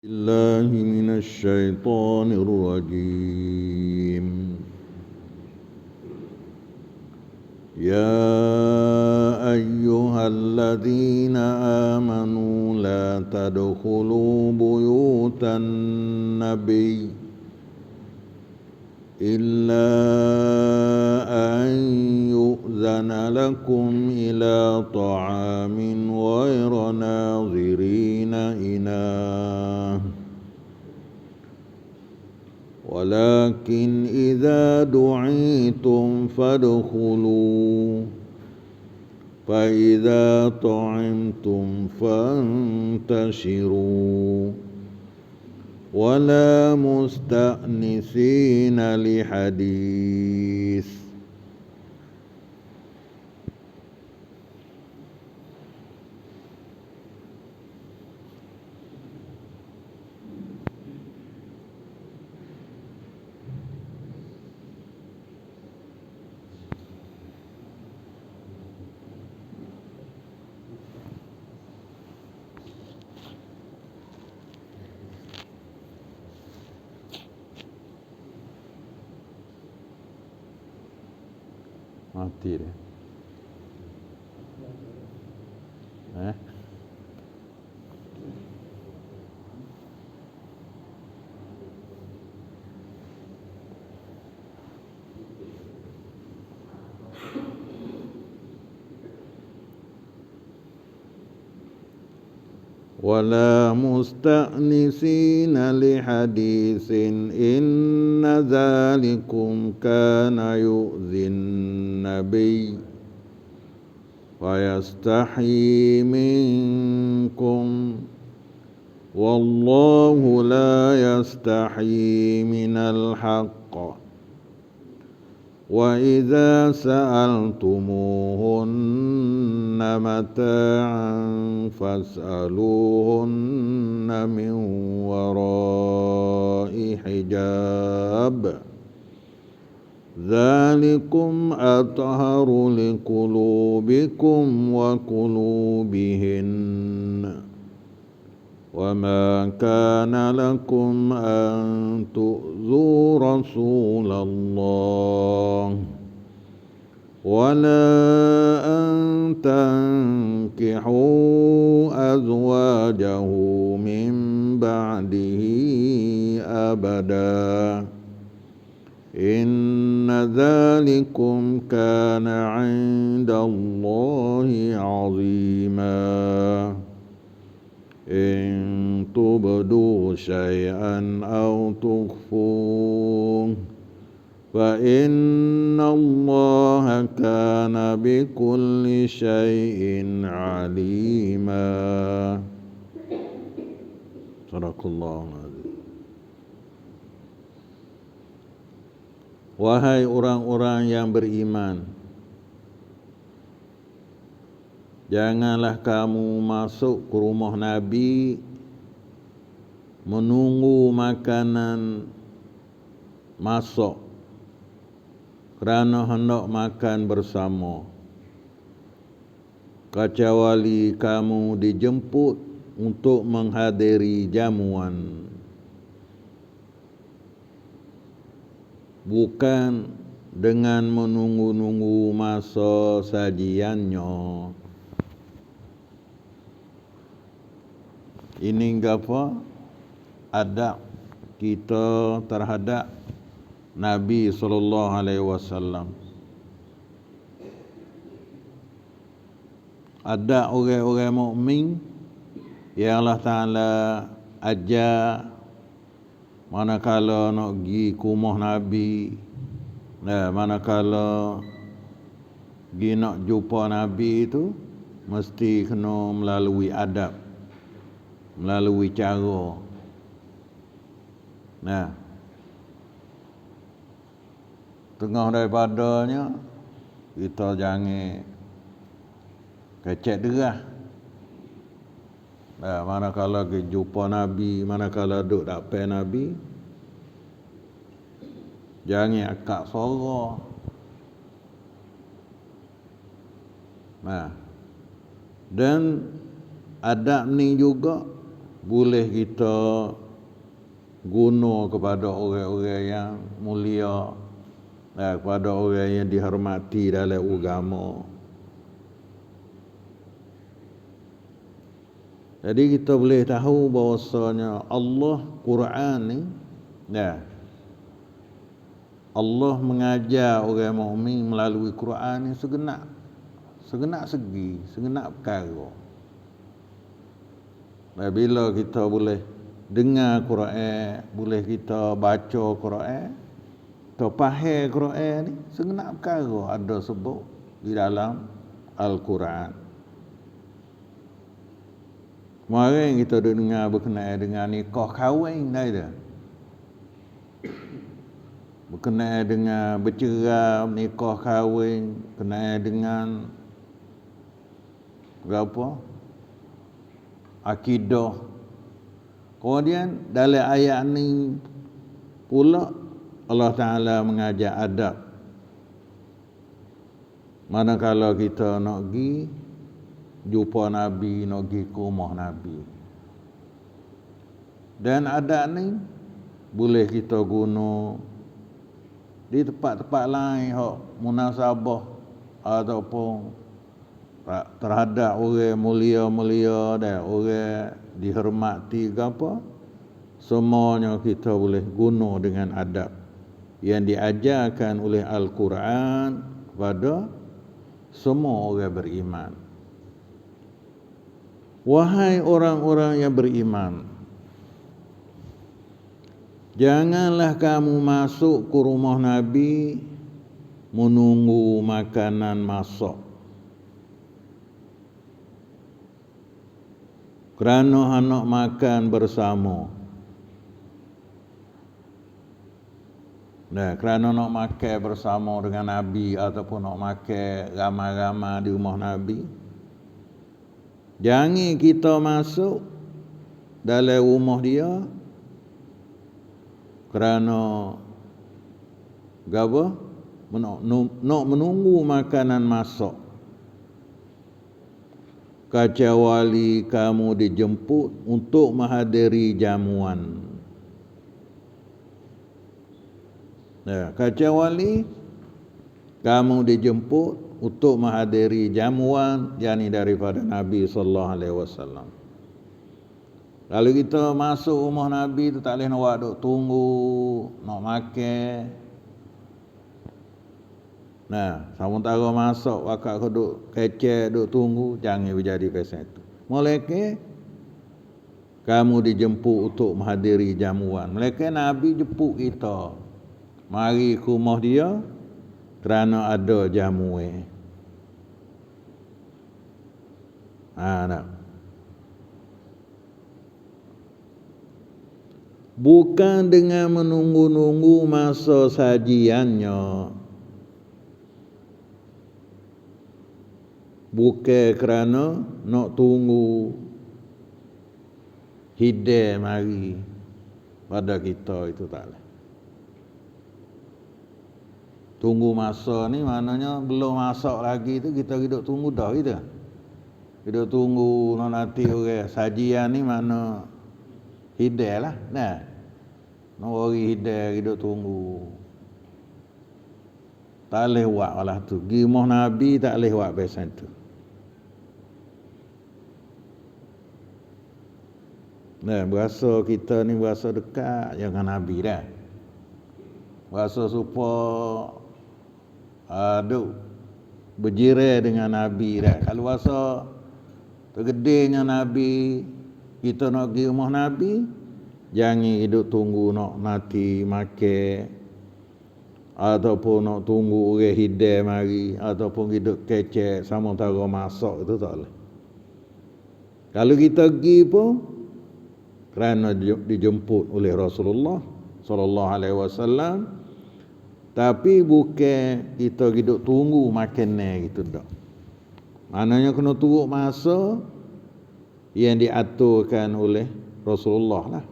الله من الشيطان الرجيم. يا أيها الذين آمنوا لا تدخلوا بيوت النبي إلا أن يؤذن لكم إلى طعام غير ناظرين إناه ولكن إذا دعيتم فادخلوا فإذا طعمتم فانتشروا ولا مستأنسين لحديث mati dia. ولا مستأنسين لحديث إن ذلكم كان يؤذي النبي ويستحيي منكم والله لا يستحيي من الحق وإذا سألتموهن متاعا فاسألوهن من وراء حجاب ذلكم أطهر لقلوبكم وقلوبهن وما كان لكم أن تؤذوا رسول الله ولا أن تنكحوا أزواجه من بعده أبدا إن ذلكم كان عند الله عظيما إن تبدوا شيئا أو تخفوه فإن الله كان بكل شيء عليما. Sadaqallahul azim. Wahai orang-orang yang beriman, janganlah kamu masuk ke rumah Nabi menunggu makanan masuk kerana hendak makan bersama, kecuali kamu dijemput untuk menghadiri jamuan, bukan dengan menunggu-nunggu masa sajiannya. Ini apa? Adab kita terhadap Nabi SAW. Ada orang-orang mukmin yang Allah Ta'ala ajar manakala nak pergi ke rumah Nabi, manakala pergi nak jumpa Nabi itu mesti kena melalui adab, melalui cara. Tengah daripadanya kita jangan kecek derah. Manakala kita jumpa Nabi, manakala duduk depan Nabi, jangan akak suara. Dan adab ni juga boleh kita guna kepada orang-orang yang mulia, kepada orang yang dihormati dalam agama. Jadi kita boleh tahu bahawasanya Allah Quran ni, Allah mengajar orang mukmin melalui Quran ni segenap segi, segenap perkara. Dan bila kita boleh dengar Quran, boleh kita baca Quran, kita faham Quran ni, segenap perkara ada sebut di dalam Al-Quran. Kemarin kita dengar berkenaan dengan nikah kahwin dah itu. Berkenaan dengan bercerai, nikah kahwin, berkenaan dengan berapa? Akidah. Kemudian dalam ayat ni pula Allah Ta'ala mengajar adab. Manakala kita nak pergi jumpa Nabi, nak pergi ke rumah Nabi. Dan adab ni boleh kita guna di tempat-tempat lain hak munasabah ataupun terhadap orang mulia-mulia dan orang dihormati ke apa, semuanya kita boleh guna dengan adab yang diajarkan oleh Al-Quran kepada semua orang beriman. Wahai orang-orang yang beriman, janganlah kamu masuk ke rumah Nabi menunggu makanan masak, kerana hendak makan bersama. Kerana nak makan bersama dengan Nabi ataupun nak makan ramai-ramai di rumah Nabi, jangan kita masuk dalam rumah dia kerana nak menunggu makanan masak, kecuali kamu dijemput untuk menghadiri jamuan. Kecuali kamu dijemput untuk menghadiri jamuan, yakni daripada Nabi sallallahu alaihi wasallam. Kalau kita masuk rumah Nabi tu tak boleh nak duk tunggu nak makan. Sementara masak wakak duk kecek duk tunggu, jangan berjadi pasal itu. Melainkan kamu dijemput untuk menghadiri jamuan. Melainkan Nabi jemput kita mari ke rumah dia kerana ada jamuan. Bukan dengan menunggu-nunggu masa sajiannya, bukan kerana nak tunggu hidayah mari pada kita, itu tak boleh. Tunggu masa ni maknanya belum masak lagi tu kita hidup tunggu dah kita. Hidup tunggu nak nanti orang sajian ni mana hidayah lah. Nak bagi hidayah hidup tunggu. Tak boleh buat lah tu. Pergi rumah Nabi tak boleh buat pasal tu. Berasa kita ni berasa dekat dengan Nabi dah. Berasa supaya berjiran dengan Nabi dah. Kalau rasa tergedenya Nabi, kita nak pergi rumah Nabi, jangan hidup tunggu nak nanti makan, ataupun nak tunggu orang hidayah mari, ataupun hidup kecek sama tara masak, itu tak boleh. Kalau kita pergi pun kerana dijemput oleh Rasulullah sallallahu alaihi wasallam, tapi bukan kita hidup tunggu makanan gitu dah. Maknanya kena turut masa yang diaturkan oleh Rasulullah lah.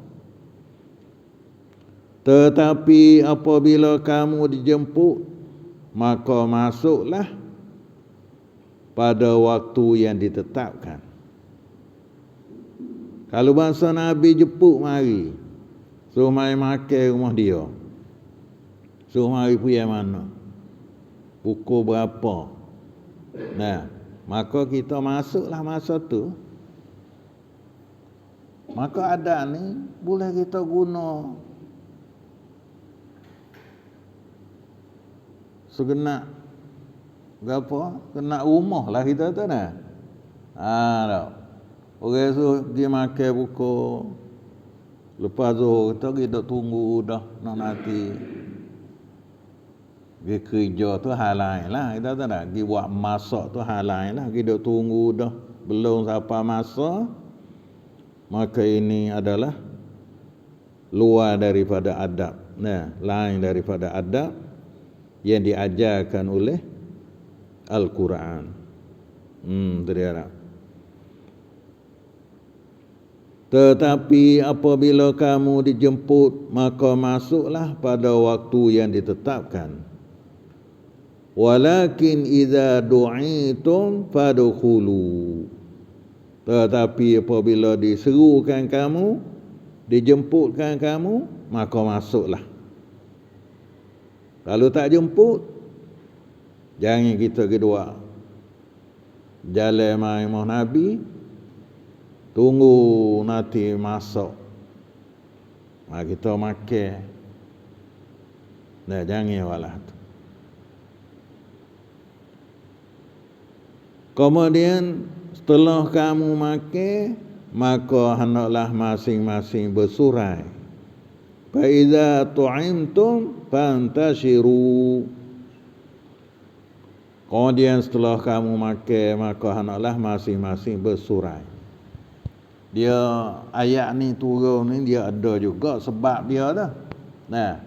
Tetapi apabila kamu dijemput, maka masuklah pada waktu yang ditetapkan. Kalau bangsa Nabi jemput mari, suruh mari makan rumah dia. Suruh mari pergi mana? Pukul berapa? Nah, maka kita masuklah masa tu. Maka ada ni boleh kita guna segenap berapa? Kena rumah lah kita tu nah. Tak. Orang suruh pergi makan pukul lepas Zuhur kita pergi duk tunggu dah nak nanti. Pergi kerja tu hal lain lah. Kita tahu tak? Pergi buat masak tu hal lain lah. Pergi duk tunggu dah. Belum sampai masa. Maka ini adalah luar daripada adab. Nah, lain daripada adab yang diajarkan oleh Al-Quran. Itu dia lah. Tetapi apabila kamu dijemput, maka masuklah pada waktu yang ditetapkan. Walakin idza du'itum fadkhulu. Tetapi apabila diserukan kamu, dijemputkan kamu, maka masuklah. Kalau tak jemput, jangan kita kedua jalan mai rumah Nabi, tunggu nanti masuk. Mari kita makan. Nah, jangan walah tu. Kemudian setelah kamu makan, maka hendaklah masing-masing bersurai. Fa iza tu'imtum fantashiru. Kemudian setelah kamu makan, maka hendaklah masing-masing bersurai. Dia ayat ni turun ni dia ada juga sebab dia dah. Nah,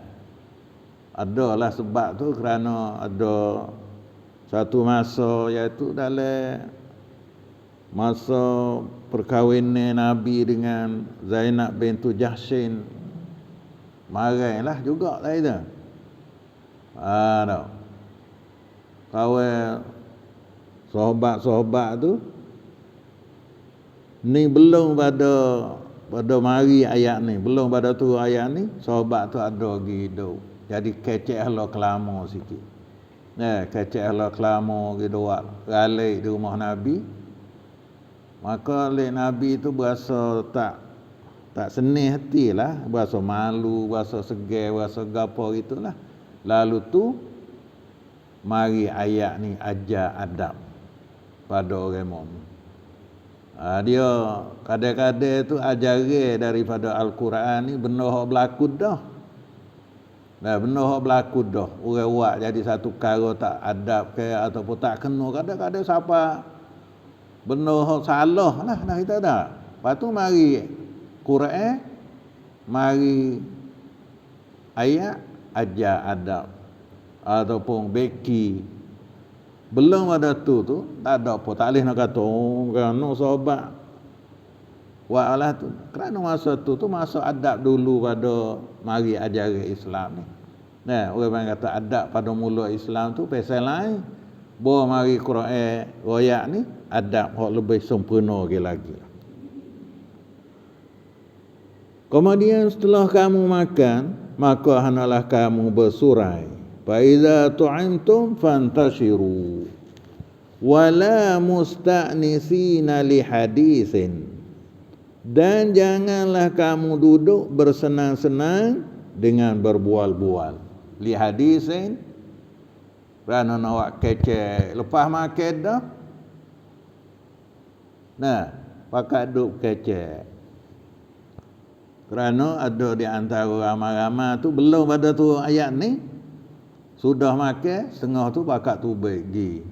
adalah sebab tu kerana ada satu masa iaitu dalam masa perkahwinan Nabi dengan Zainab bintu Jahshin. Marailah juga lah itu. Tak. Kawan sahabat-sahabat tu ni belum pada mari ayat ni, belum pada tu ayat ni, sahabat tu ada lagi hidup. Jadi kecek lah kelama sikit. Nah, kecek lah kelama gitu galai di rumah Nabi. Maka oleh Nabi tu berasa tak senih hati lah, berasa malu, berasa segar, berasa gapo gitulah. Lalu tu mari ayat ni ajar adab pada orang mukmin. Dia kadang-kadang tu ajaran daripada Al-Quran ni benda hak berlaku dah. Nah, benda hak berlaku dah. Orang buat jadi satu perkara tak adab ke ataupun tak kena, kadang-kadang siapa benda hak salah lah dah kita dah. Lepas tu mari Quran, mari ayat ajar adab ataupun beki. Belum ada tu tak ada apa, tak boleh nak kata kerana sahabat buatlah tu. Kerana masa tu masa adab dulu pada mari ajaran Islam ni. Nah, orang kata adab pada mula Islam tu pasal lain. Bawa mari Quran royak ni adab hak lebih sempurna lagi. Kemudian setelah kamu makan, maka hendaklah kamu bersurai. Fa iza tu'imtum fantashiru wala musta'nisina li hadisin. Dan janganlah kamu duduk bersenang-senang dengan berbual-bual. Li hadisin kerana nak buat kecek lepas makan dah. Nah, pakat duduk kecek. Kerana ada di antara ramai-ramai tu belum pada tu ayat ni, sudah makan setengah tu pakat tu pergi.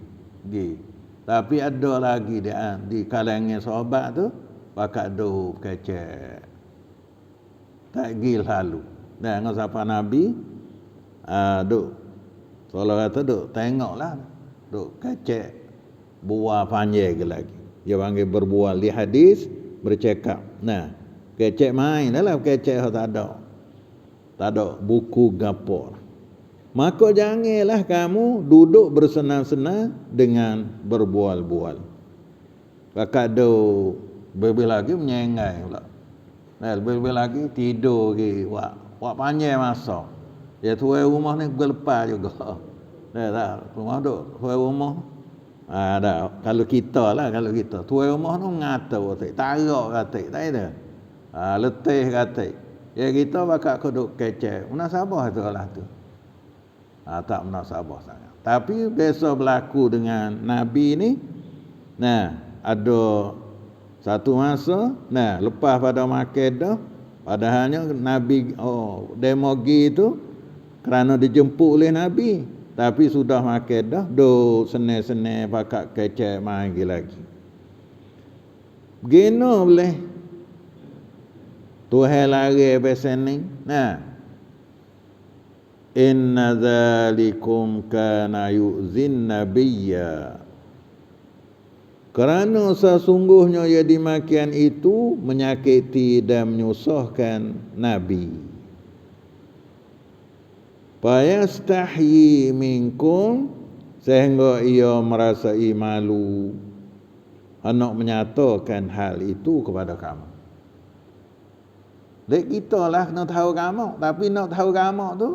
Tapi ada lagi di kalangan sahabat tu pakat duduk kecek. Tak pergi lalu. Dan dengan siapa Nabi duk kalau kata duk tengoklah duk kecek buah panjang lagi. Dia panggil berbual di hadis bercakap. Nah, kecek main dalam kecek tak ada buku gapo. Maka janganlah kamu duduk bersenang-senang dengan berbual-bual. Pakat do Lebih lagi menyengai pula. Lebih lagi tidur lagi. Wak panjang masa. Ya tuai rumah ni berlepas juga. Tak. Rumah duk tuai rumah. Kalau kita lah, kalau kita. Tuai rumah tu mengata katik. Tarak katik. Tak ada. Letih katik. Ya kita bakal kuduk kecek. Munasabah tu lah tu. Tak munasabah sangat. Tapi biasa berlaku dengan Nabi ni. Ada satu masa, lepas pada makan dah, padahalnya Nabi demogi itu kerana dijemput oleh Nabi, tapi sudah makan dah, senang-senang pakat kecek mari lagi. Begini boleh Tuhan lari pesan ni. Inna dzalikum kana yu'zin nabiyya. Kerana sesungguhnya ya demikian itu menyakiti dan menyusahkan Nabi. Fayastahyi minkum, sehingga ia merasai malu hendak menyatakan hal itu kepada kamu. Dek kita lah nak tahu kamu, tapi nak tahu kamu tu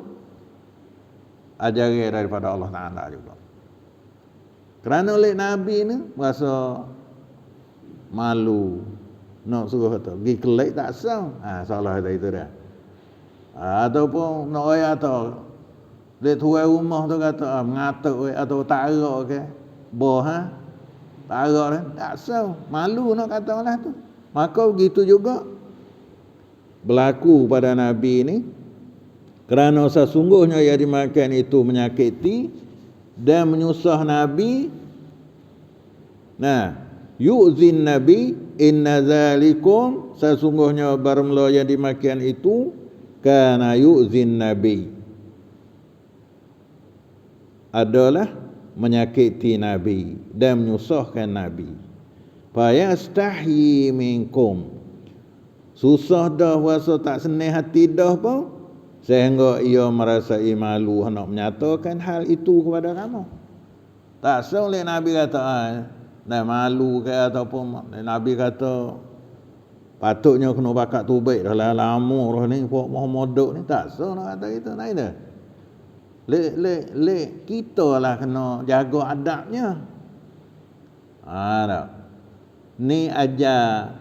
ajaran daripada Allah Ta'ala juga. Kerana oleh Nabi ni rasa malu, nak suruh kata pergi kelek tak sah. Salah kata itu dah. Ataupun nak ayat atau dia tuai rumah tu kata mengatuk atau tarak ke boh tarak dah tak sah. Malu nak kata lah tu. Maka begitu juga berlaku pada Nabi ni. Kerana sesungguhnya yang dimakan itu menyakiti dan menyusah Nabi. Yu'zin Nabi, inna zalikum, sesungguhnya bermula yang dimakan itu kana yu'zin Nabi, adalah menyakiti Nabi dan menyusahkan Nabi. Fayastahyi minkum, susah dah rasa tak senang hati dah pun, sehingga ia merasai malu hendak menyatakan hal itu kepada kamu. Tak boleh Nabi kata malu ke, ataupun Nabi kata patutnya kena bakat tubaik dah lama dah ni puak modok ni. Tak nak kata kita nak ada. Lek kita lah kena jaga adabnya. Tak. Ni ajar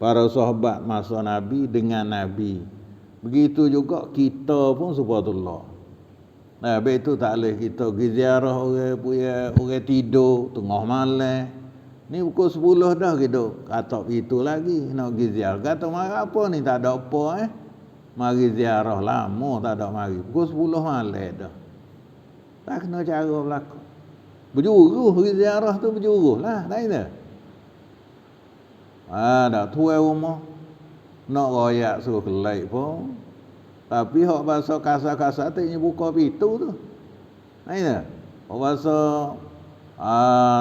para sahabat masa Nabi dengan Nabi. Begitu juga kita pun subhanallah. Habis tu tak boleh kita pergi ziarah orang tidur tengah malam. Ni pukul 10 dah gitu. Kata itu lagi nak pergi ziarah. Kata mari apa ni, tak ada apa mari ziarah lama tak ada mari. Pukul 10 malam dah. Tak kena cara berlaku. Berjuruh pergi ziarah tu, berjuruh lah. Tak ada. Dah tuai rumah nak royak suruh kelai pun. Tapi hak bahasa kasar-kasar tu ni buka pintu tu. Ada. Hak bahasa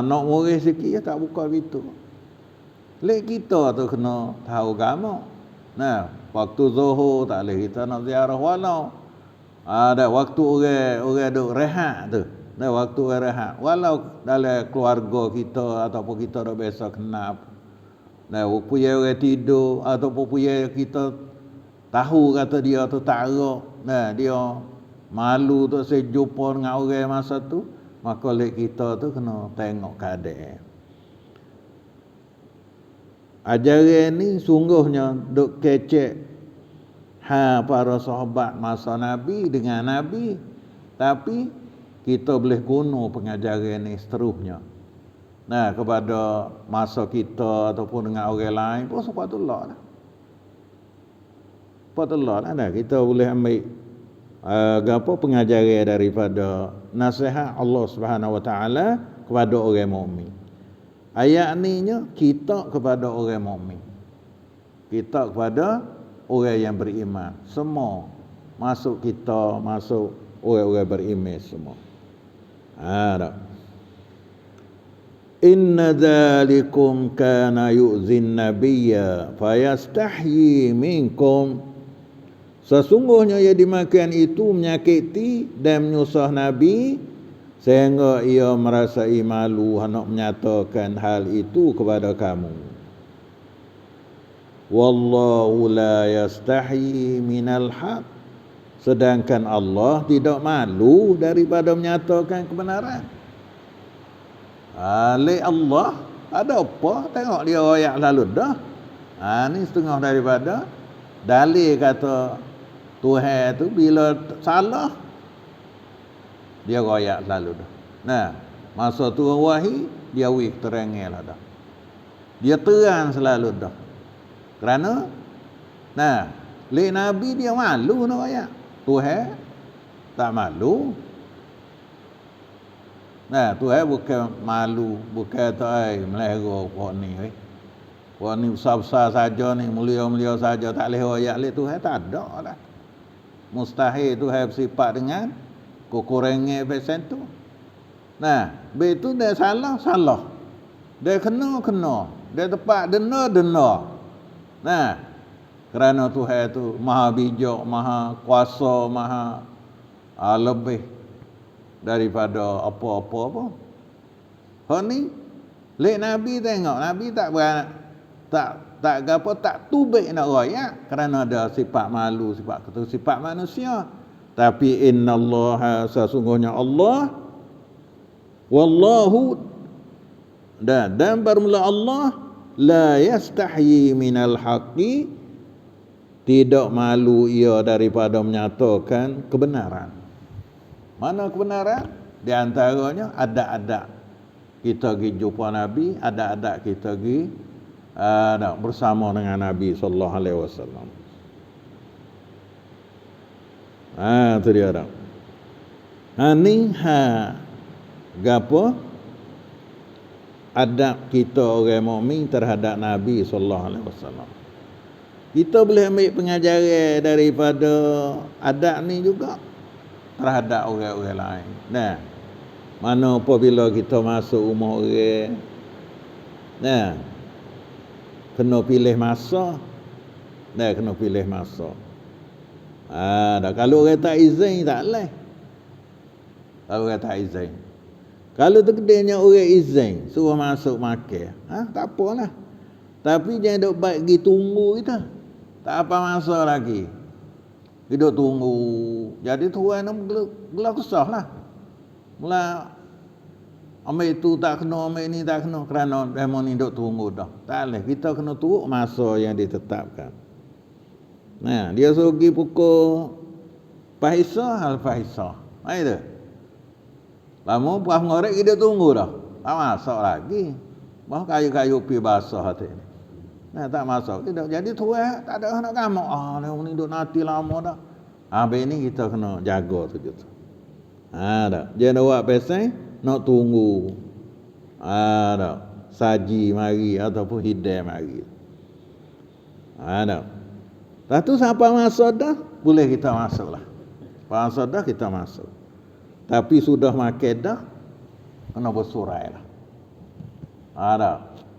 nak murih sikit tak buka pintu. Lek kita tu kena tahu agama. Waktu Zuhur tak boleh kita nak ziarah walau ada waktu orang duk rehat tu. Waktu orang rehat walau dalam keluarga kita ataupun kita dah biasa kenal. Punya orang tidur ataupun punya kita tahu kata dia tu tarak, dia malu tu saya jumpa dengan orang masa tu, maka lek kita tu kena tengok keadaan. Ajaran ni sungguhnya duk kecek para sahabat masa Nabi dengan Nabi, tapi kita boleh guna pengajaran ni seterusnya. Kepada masa kita ataupun dengan orang lain pun sepatutlah lah. Kita boleh ambil pengajaran daripada nasihat Allah Subhanahu Wa Taala kepada orang mukmin. Ayat ni nya kita kepada orang mukmin. Kita kepada orang yang beriman. Semua masuk kita, masuk orang-orang beriman semua. Inna dzalikum kana yu'zin nabiyya fayastahyi minkum, sesungguhnya yang dimakan itu menyakiti dan menyusah Nabi sehingga ia merasai malu hendak menyatakan hal itu kepada kamu. wallahu la yastahi minal haq, sedangkan Allah tidak malu daripada menyatakan kebenaran. Oleh Allah ada apa, tengok dia royak lalu dah. Ni setengah daripada dalil kata Tuhan tu bila salah dia royak lalu dah. Nah, masa turun wahyu dia wik terangnya lah dah. Dia terang selalu dah. Kerana lek Nabi dia malu nak royak. Tuhan tak malu. Tuhan bukan malu, bukan tak melihara pok ni. Pok ni besar-besar saja ni, mulia-mulia saja, tak boleh royak lek Tuhan, tak ada lah. Mustahil Tuhan bersifat dengan kekurangan pasal tu. Begitu dia salah. Dia kena. Dia tepat dena. Kerana Tuhan tu maha bijak, maha kuasa, maha lebih daripada apa-apa pun. Hak ni lek Nabi tengok, Nabi tak tubik nak royak kerana ada sifat malu, sifat manusia. Tapi innallaha, sesungguhnya Allah, wallahu, dan bermula Allah, la yastahyi minal haqqi, tidak malu ia daripada menyatakan kebenaran. Mana kebenaran? Di antaranya adat-adat kita pergi jumpa Nabi, adat-adat kita pergi bersama dengan Nabi sallallahu alaihi wasallam. Tu dia dah. Ni gapo adab kita orang mukmin terhadap Nabi sallallahu alaihi wasallam. Kita boleh ambil pengajaran daripada adab ni juga terhadap orang-orang lain. Mana apabila kita masuk rumah orang, kena pilih masa. Kena pilih masa. Kalau orang tak izin, tak boleh. Kalau orang tak izin. Kalau terkedainya orang izin, suruh masuk makan, tak apalah. Tapi jangan duk baik pergi tunggu kita. Tak apa masa lagi. Hidup tunggu. Jadi tuan nak gelak kesah lah. Mula ambil itu tak kena, ambil ini tak kena. Kerana demo ni duk tunggu dah. Tak boleh. Kita kena turut masa yang ditetapkan. Dia suruh pergi pukul Fahisah, Al-Fahisah. Itu. Lama puas ngorek kita tunggu dah. Tak masuk lagi. Bahawa kayu-kayu pi basah hati ni. Tak masuk. Jadi tuan tak ada nak gamak. Ni duk nanti lama dah. Habis ni kita kena jaga tu gitu. Jangan buat pasal nak tunggu. Saji mari ataupun hidayah mari. Lepas tu sampai masuk dah, boleh kita masuk lah. Masuk dah kita masuk. Tapi sudah makan dah, kena bersurai lah.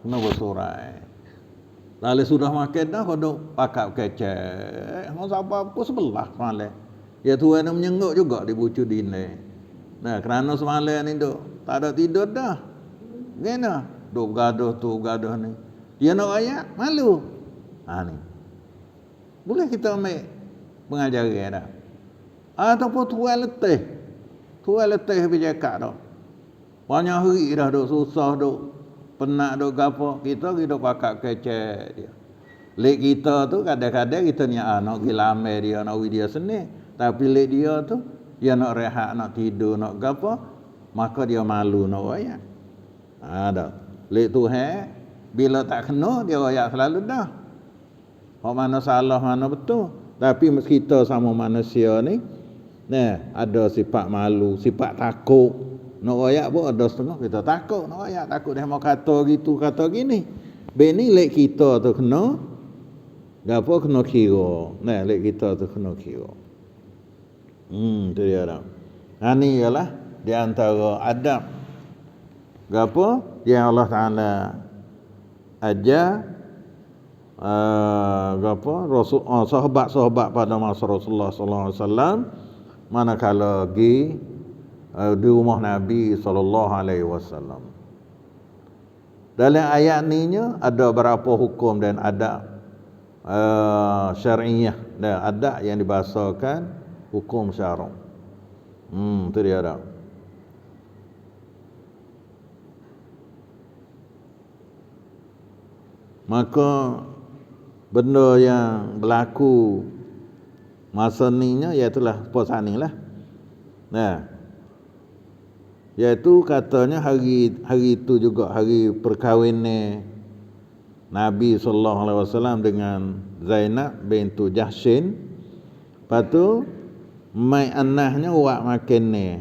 Kena bersurai. Lalu sudah makan dah, kena pakak kecek. Masa apa-apa sebelah semalam. Ya tuan nak menyengguk juga di bucu dini. Kerana semalam ni duk tak ada tidur dah. Gimana? Duk gaduh ni. Dia nak rayak, malu. Ni. Boleh kita ambil pengajaran dah. Ataupun tuan letih. Tuan letih bercakap dah. Banyak hari dah duk susah, duk penat, duk gapo. Kita pakak kecek dia. Lek kita tu kadang-kadang kita ni nak pergi lamai dia, nak pergi dia seni. Tapi lek dia tu, dia nak rehat, nak tidur, nak gapo. Maka dia malu nak royak. Lek Tuhan, bila tak kena, dia royak selalu dah. Mana salah, mana betul. Tapi kita sama manusia ni, ada sifat malu, sifat takut. Nak royak pun ada setengah kita takut nak royak. Takut dia mau kata gitu, kata gini. Bini lek kita tu kena, gapo kena kira. Lek kita tu kena kira. Tu dia dah. Ni ialah di antara adab gapo yang Allah Taala ajar Rasul sahabat-sahabat pada masa Rasulullah sallallahu alaihi wasallam manakala pergi di rumah Nabi sallallahu alaihi wasallam. Dalam ayat ni ada berapa hukum dan adab syar'iyah, dan adat yang dibahasakan hukum syarak. Tu dia dah. Maka benda yang berlaku masa ni nya iaitulah puasa ni lah. Nah, iaitu katanya hari itu juga hari perkahwinan Nabi sallallahu alaihi wasallam dengan Zainab bintu Jahshin. Lepas tu mai anahnya wak makan ni.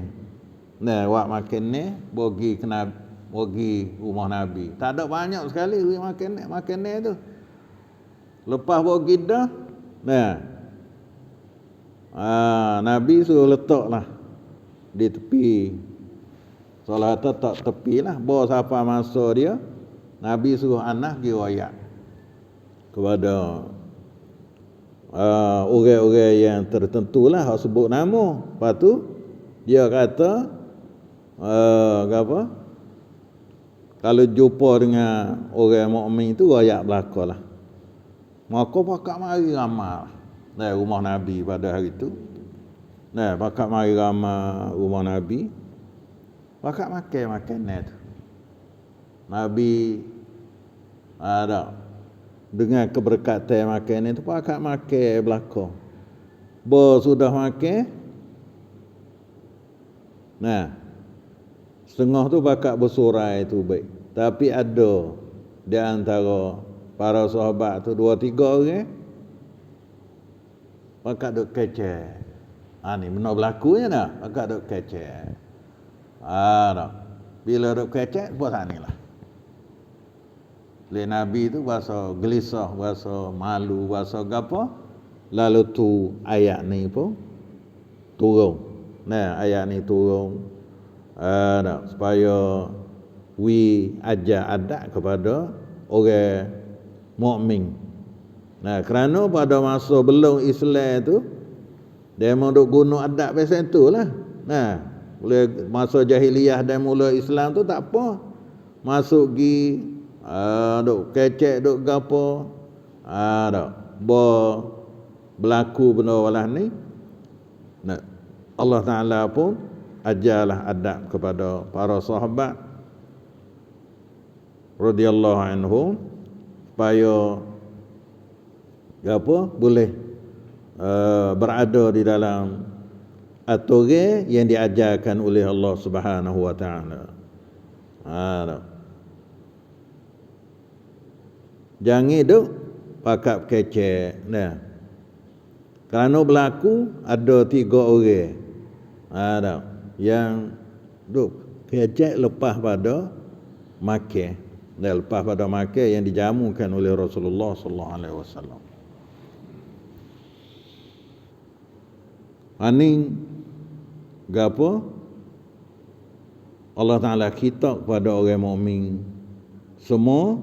Nah, wak makan ni bagi kena bagi rumah Nabi. Tak ada banyak sekali makan ni tu. Lepas bagi dah, nah, Nabi suruh letaklah di tepi. Solat tak tepi lah. Bawa siapa masa dia, Nabi suruh anak pergi royak kepada orang-orang yang tertentu lah, sebut nama. Lepas tu dia kata apa, kalau jumpa dengan orang mukmin tu royak belaka lah. Maka pakak mari ramai rumah Nabi pada hari tu. Pakak mari ramai rumah Nabi, pakak makan makanan tu. Nabi ada dengan keberkatan makanan tu pakak makan belaka. Sudah makan, setengah tu pakak bersurai tu baik. Tapi ada di antara para sahabat tu 2-3 orang pakak duk kecek. Ni benar berlakunya dah, pakak duk kecek. Bila duk kecek buat ni lah. Nabi tu bahasa gelisah, bahasa malu, bahasa gapo. Lalu tu ayat ni pun turun. Ayat ni turun supaya ajar adat kepada orang mukmin. Kerana pada masa belum Islam tu dia mau duk guna adat macam tu lah. Masa jahiliyah dan mula Islam tu tak apa. Masuk gi duk kecek duk gapo. Berlaku benda walah ni. Allah Taala pun ajarlah adab kepada para sahabat radhiyallahu anhum supaya boleh berada di dalam aturan yang diajarkan oleh Allah Subhanahu wa taala. Jangan duk pakak kecek. Kerana berlaku ada 3 orang yang duk kecek lepas pada makan. Lepas pada makan yang dijamukan oleh Rasulullah sallallahu alaihi wasallam. Ani gapo? Allah Taala kita kepada orang mukmin semua.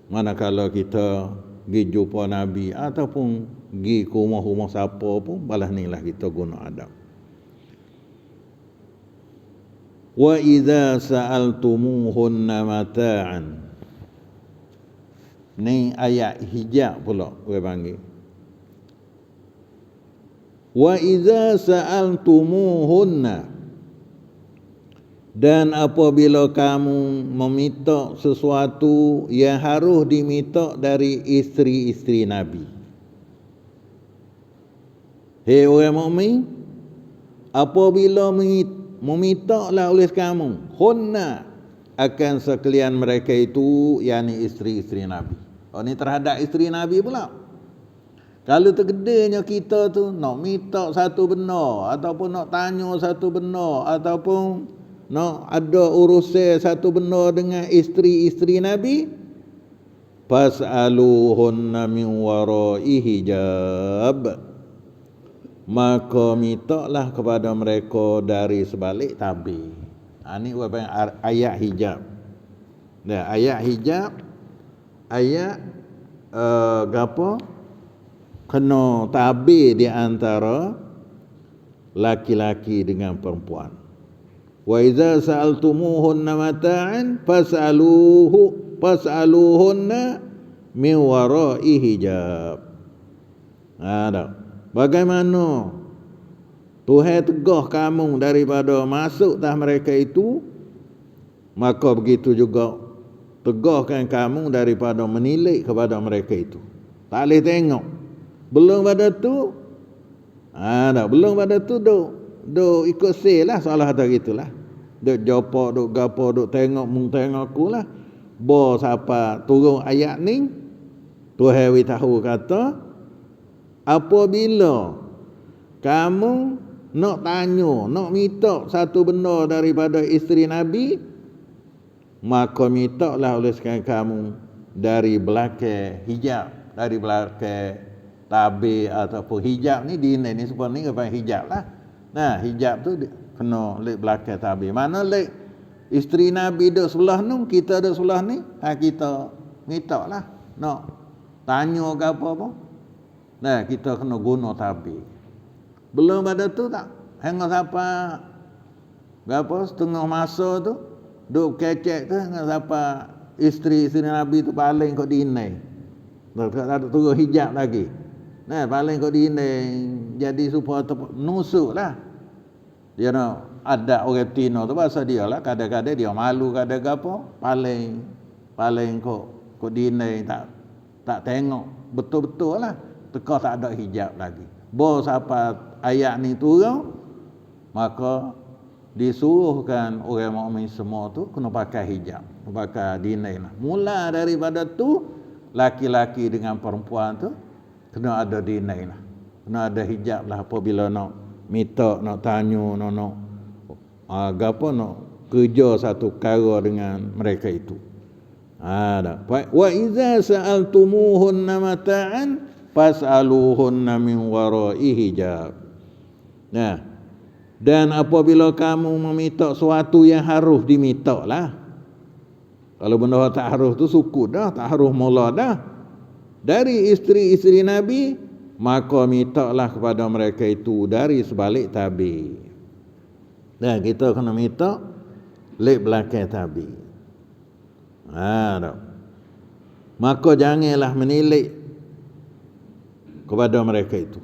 Manakala kita pergi jumpa Nabi ataupun pergi ke rumah-rumah siapa pun, balas ni lah kita guna adab. Wa idza sa'altumuhunna mata'an. Ni ayat hijab pula orang panggil. Wa idza sa'altumuhunna, dan apabila kamu meminta sesuatu yang harus diminta dari isteri-isteri Nabi. Hei orang mukmin, apabila meminta lah oleh kamu, hunna, akan sekalian mereka itu, yakni isteri-isteri Nabi. Ini terhadap isteri Nabi pula. Kalau tergedenya kita tu nak minta satu benda, ataupun nak tanya satu benda, ataupun nak ada urusan satu benda dengan isteri-isteri Nabi, fas'aluhunna min wara'i hijab, maka mintalah kepada mereka dari sebalik tabir. Ini ayat hijab. Ayat hijab, ayat gapo? Kena tabir di antara laki-laki dengan perempuan. Wa idza sa'altumuhunna mata'an fas'aluhunna min wara'i hijab. Bagaimana Tuhan tegah kamu daripada masuk tah mereka itu, maka begitu juga tegahkan kamu daripada menilik kepada mereka itu. Tak boleh tengok. Belum pada tu, belum pada tu duk ikut sel lah, salah kata gitulah. Duk jopok, duk gapo, duk tengok mung tengok aku lah. Bo siapa turun ayat ni, Tuhan tahu kata, apabila kamu nak tanya, nak minta satu benda daripada isteri Nabi, maka mintalah oleh sekalian kamu dari belakang hijab, dari belakang tabir ataupun hijab ni di ni sebab ni apa hijab lah. Nah, hijab tu kena lek belakang tabir. Mana lek isteri Nabi duduk sebelah ni, kita duduk sebelah ni, kita mintalah nak tanya ke apa-apa. Nah, kita kena guna tabir. Belum ada tu tak hanga siapa berapa setengah masa tu duk kecek tu hanga siapa isteri Nabi tu paling kau dinai. Tak ada turun hijab lagi. Nah, paling kau dinai jadi supaya nusuklah. Dia nak ada orang Tino tu bahasa dia lah, kadang-kadang dia malu kadang-kadang paling kau dinai tak tengok betul-betul lah. Teka tak ada hijab lagi. Bos apa ayat ni turun, maka disuruhkan orang mukmin semua tu kena pakai hijab, pakai dinai lah. Mula daripada tu, laki-laki dengan perempuan tu kena ada dinai lah, kena ada hijab lah apabila nak minta, nak tanya, nak kerja satu perkara dengan mereka itu. Wa iza sa'altumuhunna mata'an fas'aluhunna min wara'i hijab. Nah, dan apabila kamu meminta sesuatu yang harus diminta lah. Kalau benda tak harus tu sukut dah, tak harus mula dah. Dari isteri-isteri Nabi, maka mintalah kepada mereka itu dari sebalik tabir. Nah, kita kena minta lek belakang tabir. Maka janganlah menilik kepada mereka itu.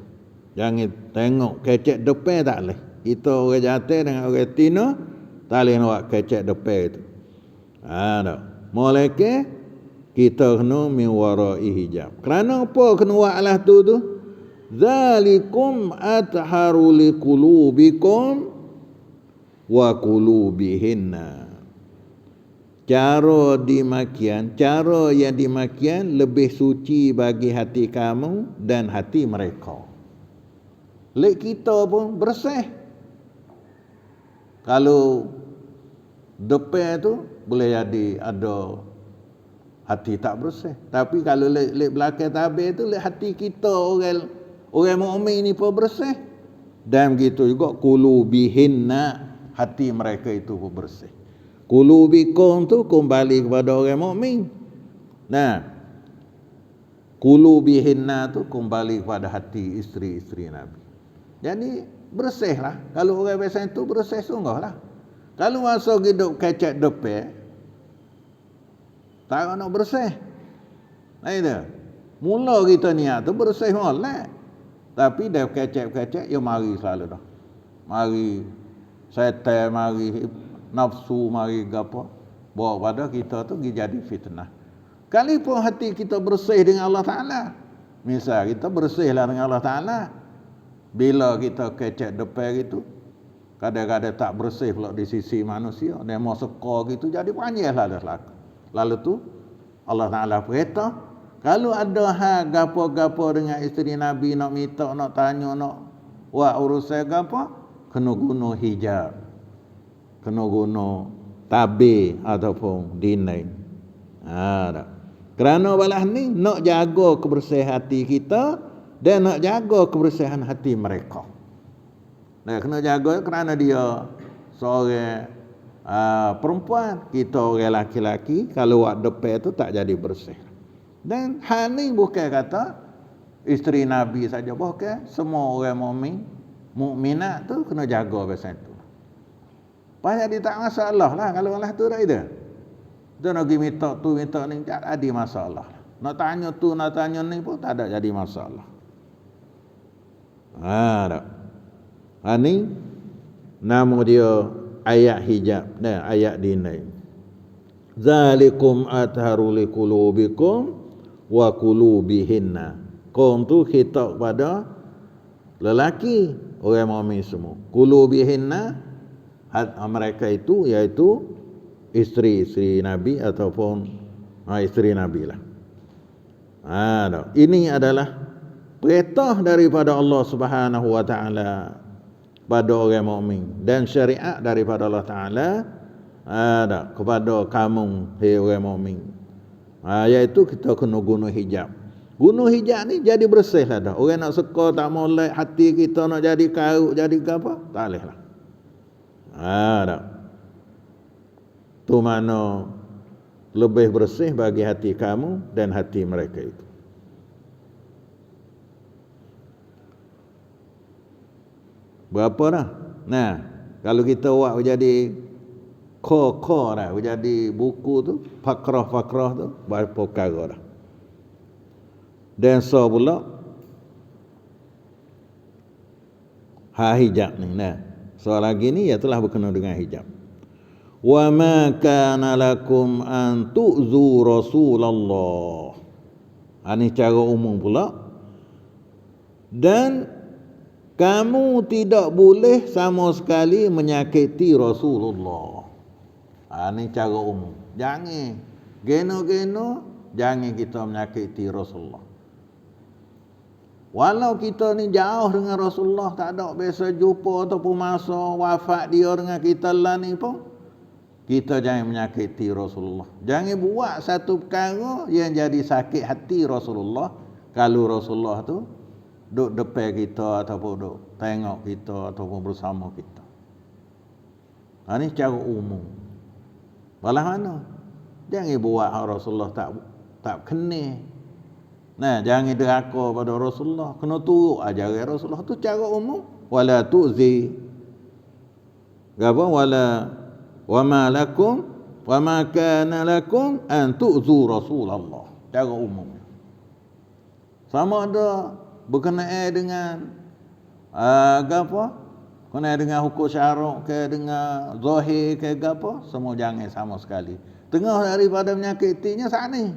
Jangan tengok kecek depan, tak boleh. Kita orang jantan dengan orang Tino tak boleh nak kecek depan itu. Malaikat kita kena min wara'i hijab. Kerana apa kena buatlah tu? Zalikum atharu liqulubikum wa qulubihinna. Cara yang demikian lebih suci bagi hati kamu dan hati mereka. Lek kita pun bersih. Kalau depan tu boleh jadi ada hati tak bersih. Tapi kalau lek belakang tabir tu, lek hati kita orang mukmin ni pun bersih. Dan begitu juga qulubihinna, hati mereka itu pun bersih. Qulubikum tu kembali kepada orang mukmin. Nah, qulubihinna tu kembali kepada hati isteri-isteri Nabi. Jadi bersihlah. Kalau orang biasa itu bersih sungguhlah. Kalau masuk hidup kecek depan, tak nak bersih. Nah itu. Mula kita niat tu bersih molek. Tapi dah kecek-kecek, ya mari selalu dah. Mari setan, mari nafsu, mari gapo, bawa pada kita tu jadi fitnah. Kalipun hati kita bersih dengan Allah Ta'ala, misal kita bersihlah dengan Allah Ta'ala, bila kita kecek depan gitu, kadang-kadang tak bersih pula di sisi manusia, demo seka gitu, jadi panjanglah dah laku. Lalu tu Allah Ta'ala perintah, kalau ada hal gapo-gapo dengan isteri Nabi, nak minta, nak tanya, nak buat urusan gapo, kena guna hijab, kena guna tabir ataupun dinai. Kerana balah ni nak jaga kebersihan hati kita dan nak jaga kebersihan hati mereka. Nah, kena jaga kerana dia seorang perempuan, kita orang laki-laki, kalau buat depan tu tak jadi bersih. Dan hal ni bukan kata isteri Nabi saja, bukan semua orang mukminat tu kena jaga pasal tu. Pasal dia tak masalah lah kalau Allah tu dah itu. Dia nak pergi minta tu minta ni tak ada masalah. Nak tanya tu, nak tanya ni pun tak ada jadi masalah. Tak. Ni nama dia ayat hijab. Nah, ayat dinai. Zalikum atharu liqulubikum wa qulubihinna. Qom tu khitab pada lelaki, orang mukmin semua. Qulubihinna, mereka itu iaitu isteri-isteri Nabi ataupun isteri Nabi lah. Ini adalah perintah daripada Allah Subhanahu wa taala pada orang mukmin dan syariat daripada Allah taala kepada kamu hai orang mukmin. Iaitu kita kena guna hijab. Guna hijab ni jadi bersih lah dah. Orang nak suka tak molek hati kita nak jadi karuk jadi apa? Tak boleh lah. Tu mana lebih bersih bagi hati kamu dan hati mereka itu. Berapa dah? Nah, kalau kita buat jadi kor dah, jadi buku tu, fakrah-fakrah tu, berapa perkara dah. Dan so pula hijab ni. Nah, soal lagi ni ia telah berkenaan dengan hijab. Wa ma kana lakum an tu'zu Rasulullah. Ini cara umum pula. Dan kamu tidak boleh sama sekali menyakiti Rasulullah. Ini cara umum. Jangan geno-geno, jangan kita menyakiti Rasulullah. Walau kita ni jauh dengan Rasulullah, tak ada biasa jumpa ataupun masa wafat dia dengan kita lah ni pun, kita jangan menyakiti Rasulullah. Jangan buat satu perkara yang jadi sakit hati Rasulullah kalau Rasulullah tu duduk depan kita ataupun duduk tengok kita ataupun bersama kita. Ini cara umum. Walau mana? Jangan buat Rasulullah tak kena. Nah, jangan deraka pada Rasulullah. Kena turut ajaran Rasulullah. Tu cara umum. Wala tu'zi. Apa? Wa ma lakum wa ma kana lakum an tu'zu Rasulullah. Cara umum. Sama ada berkenaan dengan apa? Berkenaan dengan hukum syarak ke dengan zahir ke apa? Semua jangan sama sekali. Tengah daripada menyakitinya saat ni.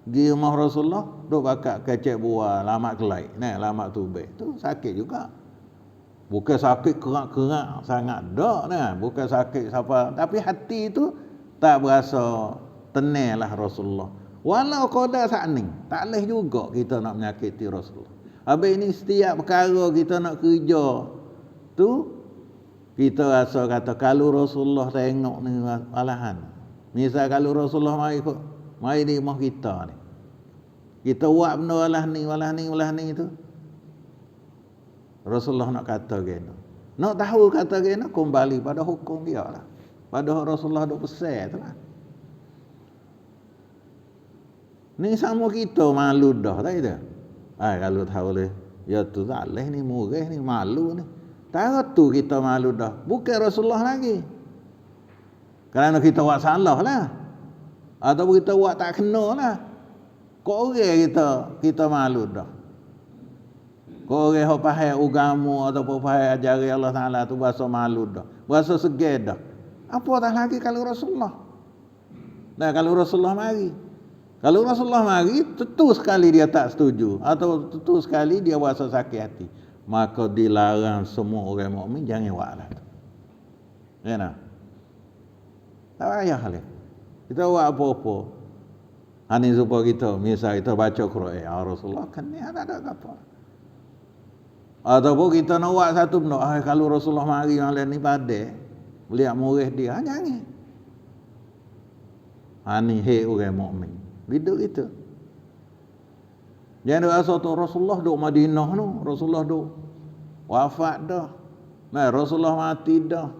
Di rumah Rasulullah duk bakar kecek buah lamak kelai. Nah, lamak tubik. Tu sakit juga. Bukan sakit kerak-kerak sangat dak nah, bukan sakit siapa, tapi hati itu tak berasa tenanglah Rasulullah. Walau qada sakni, tak leh juga kita nak menyakiti Rasulullah. Habis ini setiap perkara kita nak kerja tu kita rasa kata kalau Rasulullah tengok ni alahan. Misal kalau Rasulullah mari di rumah kita ni. Kita buat benda walah ni tu. Rasulullah nak kata gini. Nak tahu kata gini kembali pada hukum dia lah. Pada Rasulullah duk pesan tu lah. Ni sama kita malu dah tak itu? Kalau tahu leh, ya tu tak leh ni murah ni malu ni. Tahu tu kita malu dah. Bukan Rasulullah lagi. Kerana kita buat salah lah. Atau kita buat tak kena lah. Kau orang kita malu dah. Kau orang yang faham agama ataupun faham ajaran Allah Ta'ala tu berasa malu dah. Berasa segera dah. Apa tak lagi kalau Rasulullah? Nah, kalau Rasulullah mari. Kalau Rasulullah mari, tentu sekali dia tak setuju. Atau tentu sekali dia berasa sakit hati. Maka dilarang semua orang mukmin jangan buat lah. Ya nak? Tak payah lah. Kita buat apa-apa. Ini supaya kita, misal kita baca Quran, Rasulullah kan ni tak ada apa. Ataupun kita nak buat satu benda, kalau Rasulullah mari malam ni pada, lihat murih dia, jangan. Ini hei orang mukmin. Biduk itu. Jangan rasa tu Rasulullah duk Madinah tu, Rasulullah duk wafat dah. Nah, Rasulullah mati dah.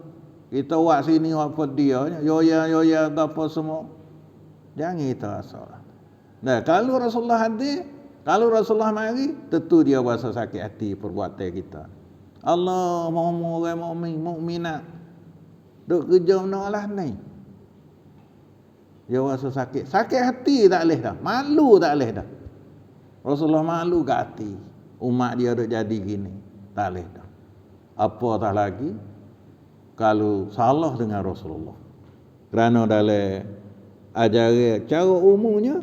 Kita buat sini apa dia, yoya apa semua. Jangan kita rasa. Nah, kalau Rasulullah hadir, kalau Rasulullah mari, tentu dia berasa sakit hati perbuatan kita. Allah mahu orang mukmin, mukminat. Duk kerja benda lah ni. Dia rasa sakit. Sakit hati tak boleh dah. Malu tak boleh dah. Rasulullah malu kat hati. Umat dia duk jadi gini. Tak boleh dah. Apatah lagi kalau salah dengan Rasulullah. Kerana dalam ajaran cara umumnya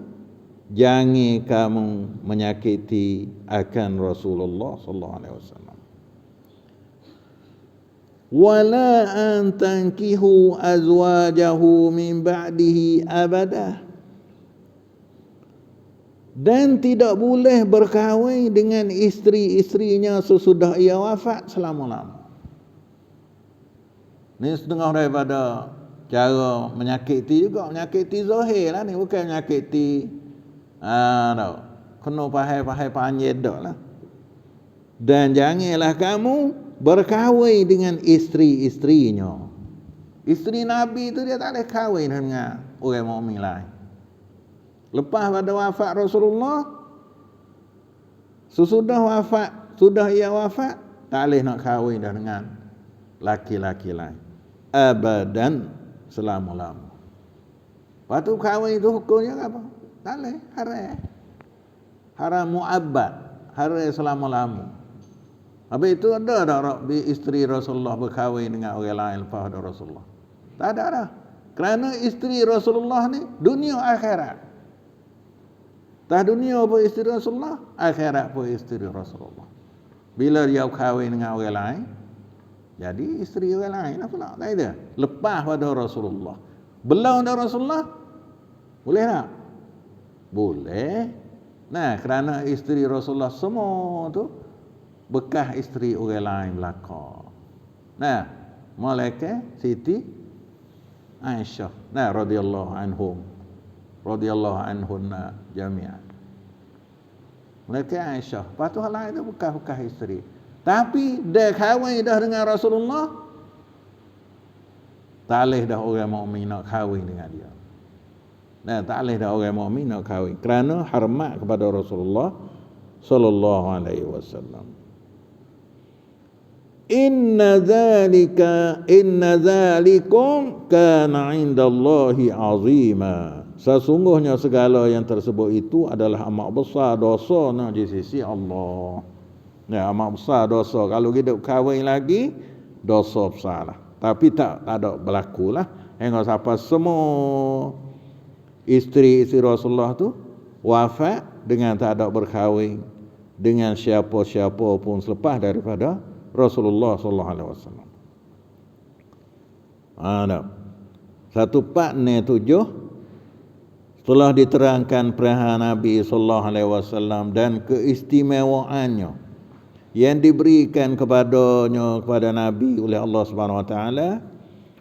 jangan kamu menyakiti akan Rasulullah sallallahu alaihi wasallam. Wala an tankihu azwajahu min ba'dihi abada. Dan tidak boleh berkahwin dengan isteri-isterinya sesudah ia wafat selama-lamanya. Ni setengah daripada cara menyakiti juga. Menyakiti zahir lah ni. Bukan menyakiti kena pahai-pahai panjang dak lah. Dan janganlah kamu berkahwin dengan isteri-isterinya. Isteri Nabi tu dia tak boleh kahwin dengan orang mukmin lain. Lepas pada wafat Rasulullah, sesudah wafat, sudah ia wafat, tak boleh nak kahwin dah dengan laki-laki lain. Abadan, selama-lama. Lepas tu kahwin itu hukumnya apa? Tak boleh, haram. Haram mu'abbad, haram selama-lama. Habis itu ada tak isteri Rasulullah berkahwin dengan orang lain lepas ada Rasulullah? Tak ada dah. Kerana isteri Rasulullah ni dunia akhirat. Tak dunia pun isteri Rasulullah, akhirat pun isteri Rasulullah. Bila dia berkahwin dengan orang lain, jadi isteri orang lain lah pula. Tak ada. Lepas pada Rasulullah. Belum ada Rasulullah, boleh tak? Boleh. Nah, kerana isteri Rasulullah semua tu bekas isteri orang lain belaka. Nah, Malaikat Siti Aisyah. Nah, radhiyallahu anhum. Radhiyallahu anhunna jami'an. Malaikat Aisyah. Lepas tu hal lain tu bekas-bekas isteri. Tapi dia kahwin dah dengan Rasulullah, tak boleh dah orang mukmin nak kahwin dengan dia. Nah, tak boleh dah orang mukmin nak kahwin kerana hormat kepada Rasulullah sallallahu alaihi wasallam. Inna dzalikum kana 'indallahi 'azima. Sesungguhnya segala yang tersebut itu adalah amat besar dosanya di sisi Allah. Ya, amat besar dosa. Kalau kita kahwin lagi, dosa besar lah. Tapi tak ada berlaku lah. Hingga sampai semua isteri-isteri Rasulullah tu wafat dengan tak ada berkahwin dengan siapa-siapa pun selepas daripada Rasulullah sallallahu alaihi wasallam. Satu part ni 7 setelah diterangkan perahan Nabi sallallahu alaihi wasallam dan keistimewaannya yang diberikan kepadanya kepada Nabi oleh Allah Subhanahu wa taala,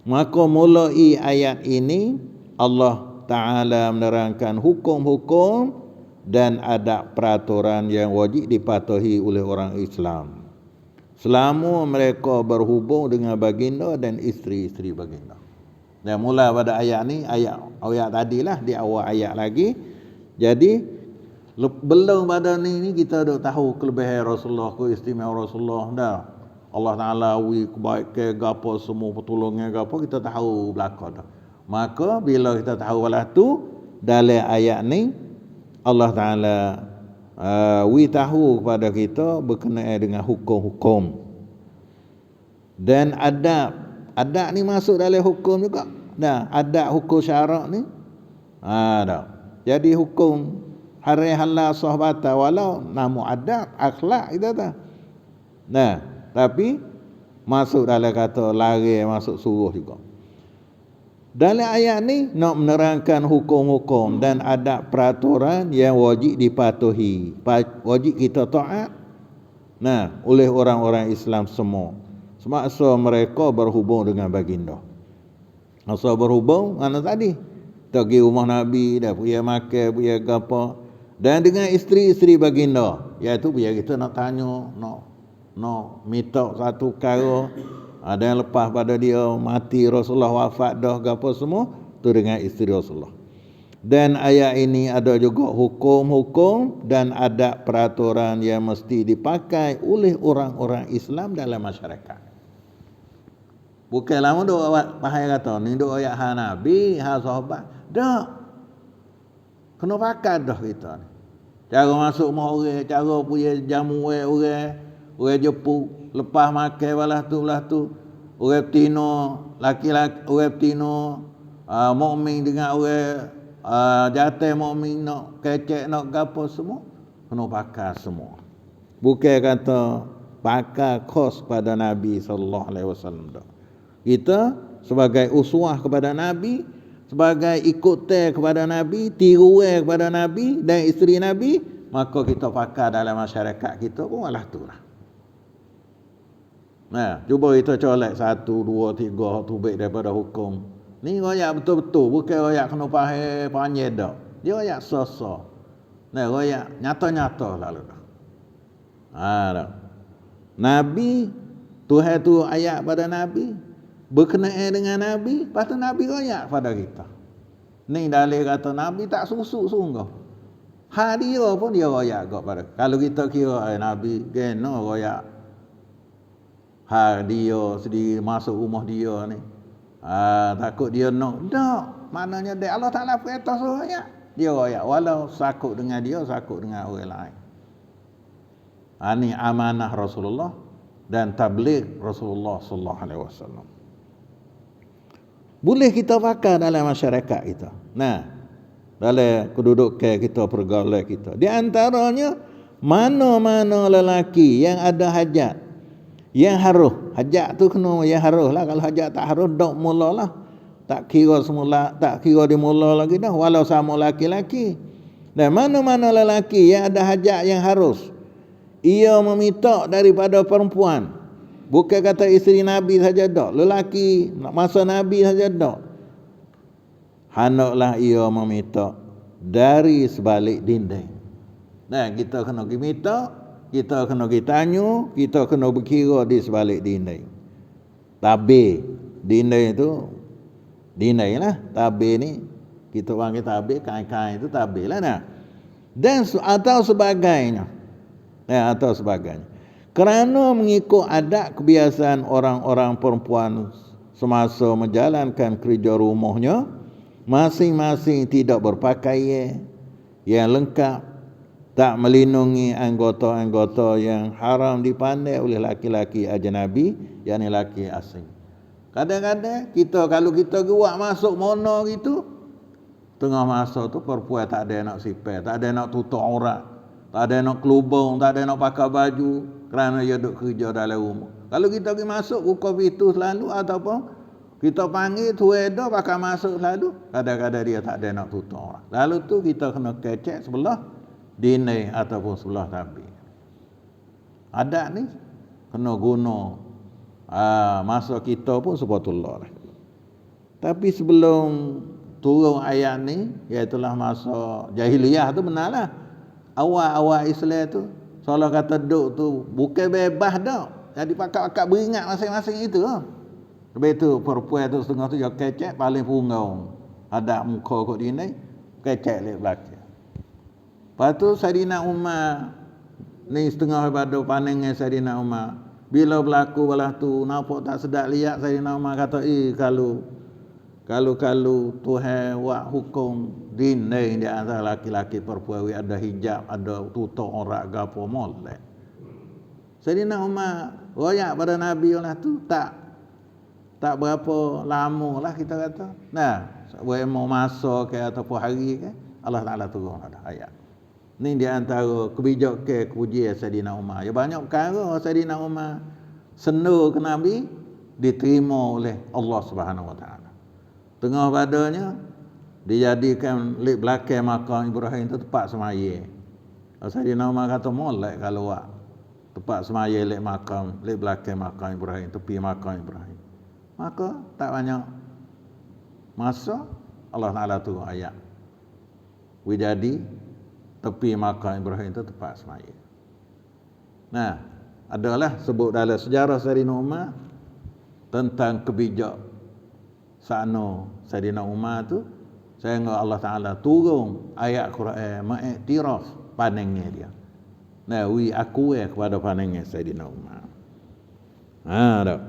maka mulai ayat ini Allah taala menerangkan hukum-hukum dan adab peraturan yang wajib dipatuhi oleh orang Islam selama mereka berhubung dengan baginda dan isteri-isteri baginda. Dan mula pada ayat ni, ayat tadilah di awal ayat lagi. Jadi belum pada ni kita dah tahu kelebihan Rasulullah, keistimewaan Rasulullah dah. Allah Taala kebaikan gapo semua pertolongan gapo kita tahu belaka dah. Maka bila kita tahu balas tu dalam ayat ni Allah Taala tahu kepada kita berkenaan dengan hukum-hukum dan adab. Adab ni masuk dalam hukum juga. Nah, adab hukum syarak ni ada. Jadi hukum hari halal sah batal walau namu adab akhlak kita tak. Nah, tapi masuk dalam kata lari masuk suruh juga. Dalam ayat ni nak menerangkan hukum-hukum dan adab peraturan yang wajib dipatuhi, wajib kita taat. Nah, oleh orang-orang Islam semua. Semasa mereka berhubung dengan baginda. Masa berhubung mana tadi? Pergi rumah Nabi, dah punya makan, punya apa. Dan dengan isteri-isteri baginda, iaitu biar kita nak tanya, nak minta satu perkara. Ada yang lepas pada dia mati Rasulullah wafat dah apa semua tu dengan isteri Rasulullah. Dan ayat ini ada juga hukum-hukum dan adab peraturan yang mesti dipakai oleh orang-orang Islam dalam masyarakat. Bukan lama duk awak pahai kata ni duk ayat ha Nabi, ha sahabat. Dak. Kena pakai dah kita ni. Cara masuk rumah orang, cara punya jamu orang jepuk, lepas makan balas tu. Orang betina, laki-laki orang betina, mukmin dengan orang jantan mukmin nak kecek nak gapo semua kena pakai semua. Bukan kata pakai khos pada Nabi sallallahu alaihi wasallam dak. Kita sebagai uswah kepada Nabi, sebagai ikutan kepada Nabi, tiruan kepada Nabi dan isteri Nabi, maka kita pakai dalam masyarakat kita pun alah tu lah. Nah, cuba kita colek 1, 2, 3 tu baik daripada hukum. Ni royak betul-betul, bukan royak kena faham panjang dak. Dia royak so-so. Nah, royak nyata-nyata lalu dah. Dah. Nabi, Tuhan tu ayat pada Nabi, berkenaan dengan Nabi, lepas tu Nabi royak pada kita. Ni dalil kata Nabi tak susuk sungguh. Dia pun dia royak pada. Kalau kita kira Nabi kena royak dia sendiri masuk rumah dia ni. Takut dia nak. Tak. Maknanya dia Allah Ta'ala perintah suruh royak. Dia royak. Walau sakut dengan dia, sakut dengan orang lain. Ini amanah Rasulullah dan tabligh Rasulullah sallallahu alaihi wasallam. Boleh kita pakai dalam masyarakat kita. Nah, dalam kedudukan kita, pergaulan kita. Di antaranya, mana-mana lelaki yang ada hajat, yang harus, hajat tu kena yang harus lah. Kalau hajat tak harus, dok mulalah. Tak kira semula, tak kira dimula lagi dah, walau sama laki-laki. Dan mana-mana lelaki yang ada hajat yang harus, ia meminta daripada perempuan. Bukan kata isteri Nabi saja dok, lelaki masa Nabi saja dok. Hendaklah ia meminta dari sebalik dinding. Nah, kita kena pergi minta, kita kena pergi tanya, kita kena berkira di sebalik dinding. Tabir dinding itu, dinding lah. Tabir ni kita panggil tabir, kain-kain itu tabir lah. Nah. Dan atau sebagainya. Atau sebagainya. Kerana mengikut adat kebiasaan orang-orang perempuan semasa menjalankan kerja rumahnya, masing-masing tidak berpakaian yang lengkap, tak melindungi anggota-anggota yang haram dipandai oleh laki-laki ajnabi, yakni laki asing. Kadang-kadang kita kalau kita buat masuk mono gitu, tengah masa tu perempuan tak ada nak sipar, tak ada nak tutup aurat, tak ada nak kelubung, tak ada nak pakai baju kerana dia duduk kerja dalam rumah. Kalau kita pergi masuk buka pintu selalu ataupun kita panggil tu ada pakai masuk selalu, kadang-kadang dia tak ada nak tutup aurat. Lalu tu kita kena kecek sebelah dinding ataupun sebelah tabir. Adat ni kena guna masa kita pun subhanallah. Tapi sebelum turun ayat ni, iaitulah masa jahiliyah tu benarlah. Awal-awal Islam tu, seolah kata duk tu bukan bebas dah. Jadi pakat-pakat beringat masing-masing itu. Lepas tu perempuan tu setengah tu dia kecek paling punggau. Ada muka kat dinding, kecek lek belakang. Lepas tu Saidina Umar ni setengah daripada pandangan Saidina Umar. Bila berlaku balah tu nampak tak sedap lihat, Saidina Umar kata, kalau Tuhan buat hukum dinding di antara laki-laki perempuan ada hijab, ada tutup aurat gapo molek. Saidina Umar royak pada Nabi lah tu tak berapa lama lah kita kata. Nah, mau masa ke ataupun hari ke, Allah Ta'ala turun ada ayat. Ni di antara kebijakan kepujian Saidina Umar. Ya banyak perkara Saidina Umar senur ke Nabi diterima oleh Allah Subhanahu Wa Ta'ala. Tengah padanya dijadikan lek belakang makam Ibrahim tu tempat semaya. Saidina Umar kata molek kalau buat tempat semaya lek belakang makam Ibrahim, tepi makam Ibrahim. Maka tak banyak masa Allah Ta'ala turun ayat. Jadi tepi makam Ibrahim itu tempat semaya. Nah, adalah sebut dalam sejarah Saidina Umar tentang kebijak sakno Saidina Umar tu, sehingga Allah Ta'ala turun ayat Quran mengiktiraf pandangan dia. Nah, aku kepada pandangan Saidina Umar. Dah.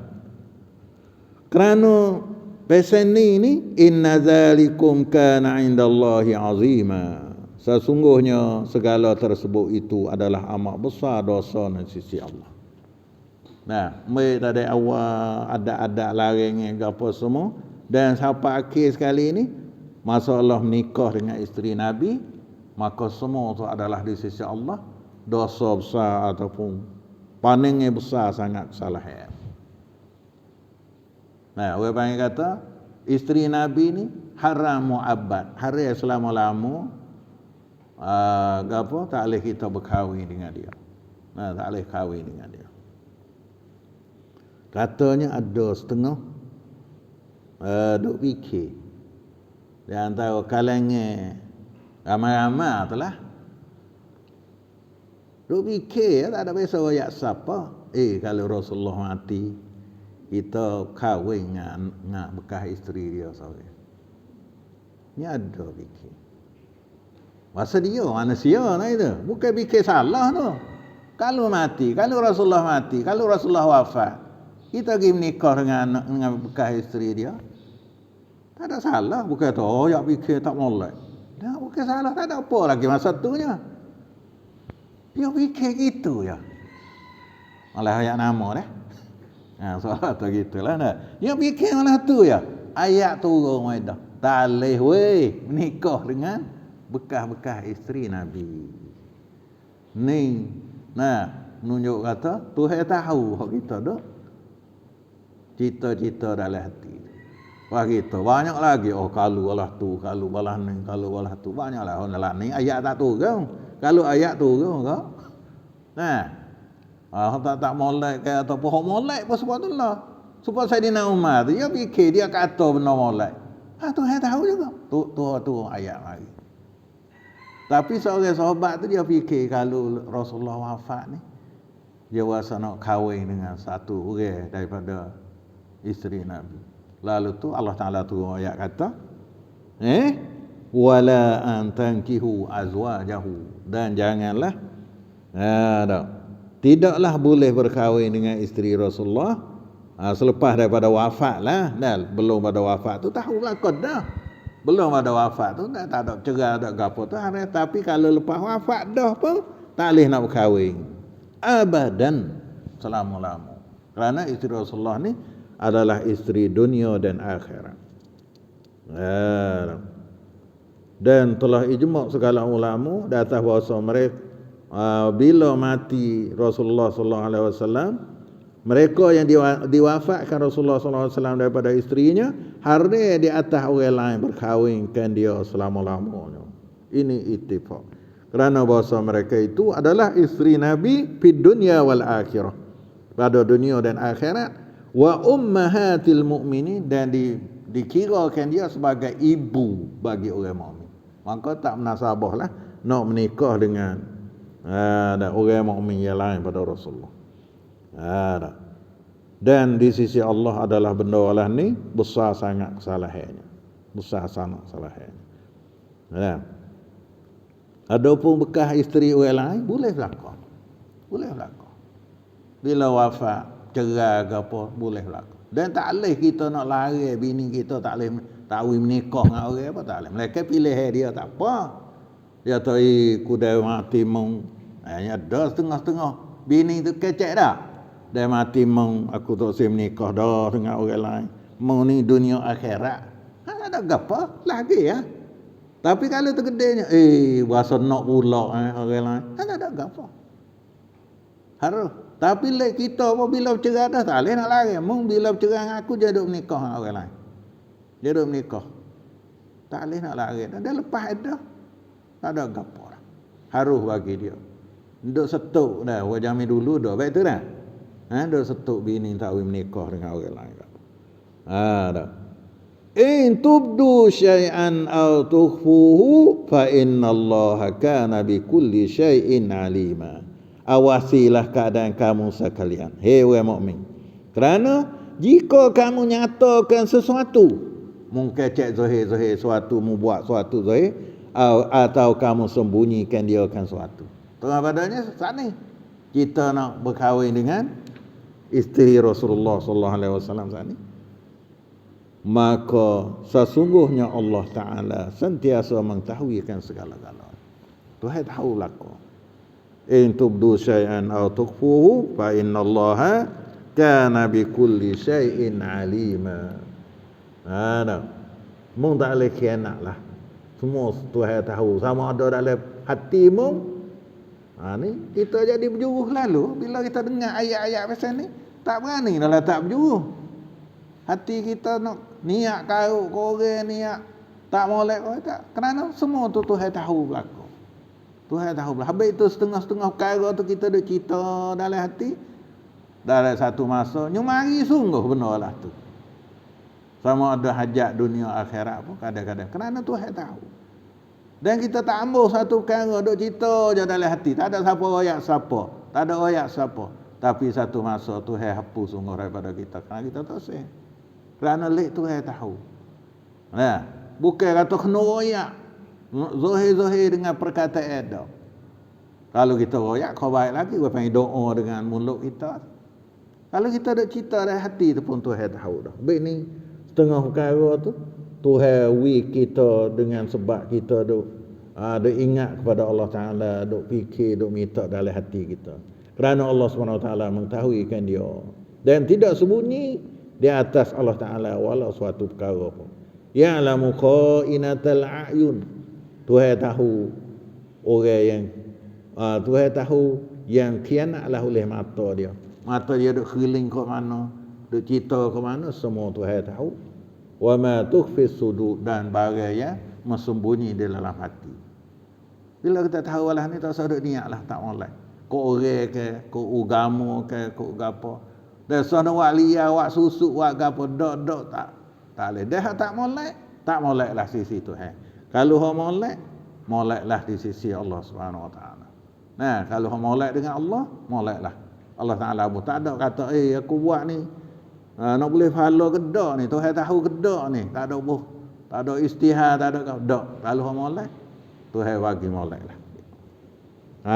Kerana Pesan ni inna zalikum kana indallahi azima. Sesungguhnya segala tersebut itu adalah amat besar dosa di sisi Allah. Nah, mai dari awal ada larang apa semua dan sampai akhir sekali ini masa Allah menikah dengan isteri Nabi, maka semua itu adalah di sisi Allah dosa besar ataupun paningnya besar sangat kesalahan. Nah, orang panggil kata isteri Nabi ni haram mu'abbad, haram selama-lama. Gapo tak boleh kita berkahwin dengan dia. Nah, tak boleh kahwin dengan dia. Katanya ada setengah duk fikir di antara kalangan ramai-ramai itulah duk fikir tak ada biasa royak siapa. Kalau Rasulullah mati kita kahwin dengan bekas isteri dia seorang. Ni ada fikir. Masa dia manusia lah itu. Bukan fikir salah tu. Kalau mati, kalau Rasulullah mati, kalau Rasulullah wafat, kita pergi menikah dengan bekas isteri dia. Tak ada salah. Bukan tu, ya fikir tak molek. Dah, bukan salah. Tak ada apa lagi masa tu nya. Dia fikir gitu ya. Malah ayat nama dah. Soal tu gitulah dah. Dia fikir malah tu ya. Ayat turun dah. Tak boleh weh menikah dengan bekas-bekas isteri Nabi. Ni, menunjuk kata Tuhan tahu hak kita dah. Cita-cita dalam hati. Wah kita banyak lagi. Kalau Allah tu, kalau balah ni, kalau balah tu banyaklah. Orang ni ayat tak turun. Kalau ayat turun ke? Tak molek ke atau pohon molek pun subhanallah. Supaya Saidina Umar tu dia fikir dia kata benar molek. Tuhan tahu juga. Tu ayat lagi. Tapi seorang sahabat tu dia fikir kalau Rasulullah wafat ni dia rasa nak kahwin dengan satu orang daripada isteri Nabi. Lalu tu Allah Taala turun ayat kata wala an tankihu azwajahu, dan janganlah tidaklah boleh berkahwin dengan isteri Rasulullah selepas daripada wafat lah. Belum pada wafat tu tahu lakon dah. Belum ada wafat tu tak ada cerai tak gapo tu hari, tapi kalau lepas wafat dah pun tak boleh nak berkahwin abadan selama-lama. Kerana isteri Rasulullah ni adalah isteri dunia dan akhirat. Dan telah ijma' segala ulama di atas bahasa mereka bila mati Rasulullah sallallahu alaihi wasallam, mereka yang diwafatkan Rasulullah sallallahu alaihi wasallam daripada isterinya, harus di atas orang lain berkahwinkan dia selama-lamanya. Ini ittifaq. Kerana bahasa mereka itu adalah isteri Nabi fid dunya wal akhirah. Pada dunia dan akhirat, wa ummahatil mu'minin, dan dikirakan dia sebagai ibu bagi orang mukmin. Maka tak menasabahlah nak menikah dengan orang mukmin yang lain pada Rasulullah. Dan di sisi Allah adalah benda Allah ni besar sangat kesalahannya. Besar sangat kesalahannya. Adapun bekas isteri orang lain boleh berlaku. Boleh berlaku. Bila wafat, cerai ke apa, boleh berlaku. Dan tak boleh kita nak lari bini kita, tak boleh tahu menikah dengan orang apa, tak boleh. Mereka pilih dia tak apa. Dia tahu kudai mati mung. Ada setengah-setengah bini tu kecek dah. Dia mati mung, aku tak usah menikah dah dengan orang lain. Mung ni dunia akhirat. Tak ada apa lagi ya. Tapi kalau tergedenya, berasa nak pula orang lain. Tak ada apa. Harus. Tapi kita bila bercerai dah tak boleh nak lari. Mung bila bercerai dengan aku dia duk menikah dengan orang lain. Dia duk menikah. Tak boleh nak lari. Dah lepas dah. Tak ada apa dah. Harus bagi dia. Duk setuk dah. Wajami dulu dah. Baik tu dah. Duk setuk bini tak boleh menikah dengan orang lain. Dah. In tubdu syai'an aw tukhfuhu fa innallaha kana bikulli syai'in alima. Awasilah keadaan kamu sekalian, hei orang mukmin. Kerana jika kamu nyatakan sesuatu, mungkin cek zahir suatu, mu buat suatu zahir, atau kamu sembunyikan dia akan suatu. Tengah padanya saat ni kita nak berkahwin dengan isteri Rasulullah sallallahu alaihi wasallam saat ni. maka sesungguhnya Allah Ta'ala sentiasa mengetahuikan segala-galanya. Tuhan tahu belaka. In tubdu syai'an aw tukhfuhu fa innallaha kana bikulli syai'in alima. Ada. Mung tak boleh khianat lah. Semua Tuhan tahu. Sama ada dalam hati mung. Ni kita jadi berjuruh lalu bila kita dengar ayat-ayat pasal ni, tak berani dah lah tak berjuruh. Hati kita nak niat kau korang niat tak molek kau tak. Kerana semua tu Tuhan tahu belaka. Tuhan tahu belaka. Habis itu setengah-setengah perkara tu kita duk cerita dalam hati. Dalam satu masa nyumari sungguh benar lah tu. Sama ada hajat dunia akhirat pun kadang-kadang. Kerana Tuhan tahu. Dan kita tak ambil satu perkara duk cerita je dalam hati. Tak ada siapa royak siapa. Tak ada royak siapa. Tapi satu masa Tuhan hapus sungguh daripada kita. Kerana kita tak sah. Kerana lek Tuhan tahu. Nah, bukan kata kena royak. Zohir-zohir dengan perkataan dah. Kalau kita royak, kau baik lagi. Kau panggil doa dengan mulut kita. Kalau kita ada cerita dalam hati tu pun Tuhan tahu dah. Baik ni, setengah perkara tu, Tuhan kita dengan sebab kita duk ingat kepada Allah Ta'ala, duk fikir, duk minta dalam hati kita. Kerana Allah SWT mengetahuikan dia. Dan tidak sembunyi di atas Allah Ta'ala walau suatu perkara pun. Ya'lamu kha'inatal a'yun. Tuhan tahu orang yang Tuhan tahu yang khianatlah oleh mata dia. Mata dia duk keliling ke mana, duk cerita ke mana, semua Tuhan tahu. Wa ma tukhfis sudur, dan barang yang mesembunyi di dalam hati. Bila kita tahu lah ni tak usah duk niatlah tak molek. Kau orang ke, kau agama ke, kau gapo. Dan sono wak liar, wak susuk, wak gapo dok tak boleh. Dah tak moleklah sisi Tuhan. Kalau hang moleklah di sisi Allah Subhanahu Wa Taala. Nah, kalau hang molek dengan Allah, moleklah. Allah Taala pun tak ada kata aku buat ni nak boleh pahala kedak ni, Tuhan tahu kedak ni, tak ada buh, tak ada istihad, tak ada kedak. Kalau hang molek, Tuhan bagi moleklah.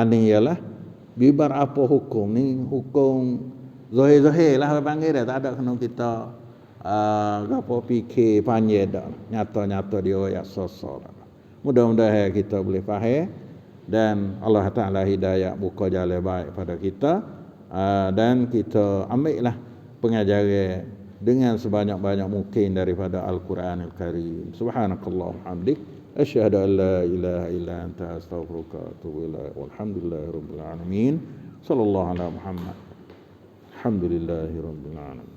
Ni ialah bibar apa hukum ni, hukum zahir-zahir lah panggil dia, tak ada kena kita apa fikir panjang dak. Nyata-nyata dia ayat sosok. Mudah-mudahan kita boleh faham dan Allah Taala hidayah buka jalan baik pada kita dan kita ambillah pengajaran dengan sebanyak-banyak mungkin daripada Al-Quranul Karim. Subhanakallah hamdik asyhadu an la ilaha illa anta astaghfiruka wa atubu ilaik. Walhamdulillahirabbil alamin. Sallallahu ala Muhammad. Alhamdulillahirabbil alamin.